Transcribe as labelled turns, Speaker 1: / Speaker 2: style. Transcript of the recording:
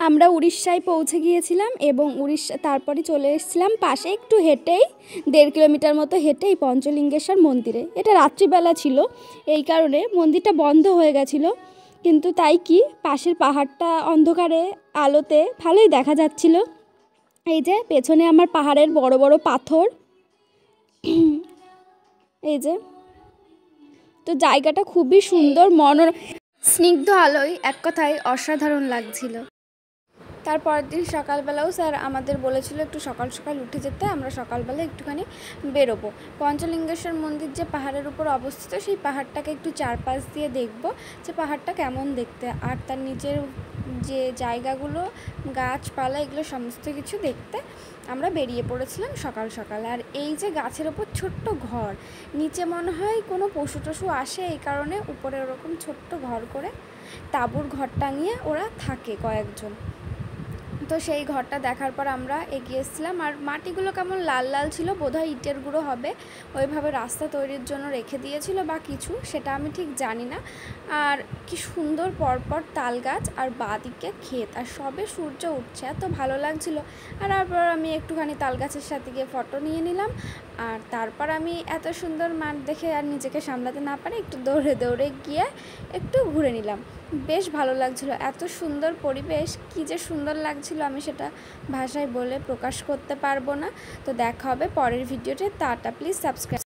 Speaker 1: আমরা উড়িষ্যায় পৌঁছে গিয়েছিলাম এবং উড়িষ্যা তারপরে চলে এসেছিলাম পাশে একটু হেঁটেই 1.5 কিলোমিটার মতো হেঁটেই পঞ্চলিঙ্গেশ্বর মন্দিরে। এটা রাত্রিবেলা ছিল, এই কারণে মন্দিরটা বন্ধ হয়ে গেছিলো, কিন্তু তাই কি পাশের পাহাড়টা অন্ধকারে আলোতে ভালোই দেখা যাচ্ছিল। এই যে পেছনে আমার পাহাড়ের বড় বড় পাথর, এই যে। তো জায়গাটা খুবই সুন্দর, স্নিগ্ধ আলোয় এক কথায় অসাধারণ লাগছিল। তারপরের দিন সকালবেলাও স্যার আমাদের বলেছিল একটু সকাল সকাল উঠে যেতে, আমরা সকালবেলা একটুখানি বেরোবো। পঞ্চলিঙ্গেশ্বর মন্দির যে পাহাড়ের উপর অবস্থিত, সেই পাহাড়টাকে একটু চারপাশ দিয়ে দেখবো যে পাহাড়টা কেমন দেখতে, আর তার নিচের যে জায়গাগুলো, গাছপালা, এগুলো সমস্ত কিছু দেখতে আমরা বেরিয়ে পড়েছিলাম সকাল সকাল। আর এই যে গাছের ওপর ছোট্ট ঘর, নিচে মনে হয় কোনো পশু টশু আসে, এই কারণে উপরে ওরকম ছোট্ট ঘর করে তাঁবুর ঘর টাঙিয়ে ওরা থাকে কয়েকজন। তো সেই ঘরটা দেখার পর আমরা এগিয়ে এসেছিলাম। আর মাটিগুলো কেমন লাল লাল ছিল, বোধহয় ইটের গুঁড়ো হবে, ওইভাবে রাস্তা তৈরির জন্য রেখে দিয়েছিল বা কিছু, সেটা আমি ঠিক জানি না। আর কি সুন্দর পরপর তাল গাছ আর বাঁদিকে ক্ষেত, আর সবে সূর্য উঠছে, এত ভালো লাগছিল। আর তারপর আমি একটুখানি তাল গাছের সাথে গিয়ে ফটো নিয়ে নিলাম। আর তারপর আমি এত সুন্দর মাঠ দেখে আর নিজেকে সামলাতে না পারে একটু দৌড়ে দৌড়ে গিয়ে একটু ঘুরে নিলাম। বেশ ভালো লাগছিল, এত সুন্দর পরিবেশ, কী যে সুন্দর লাগছিল আমি সেটা ভাষায় বলে প্রকাশ করতে পারবো না। তো দেখা হবে পরের ভিডিওতে, টাটা, প্লিজ সাবস্ক্রাইব।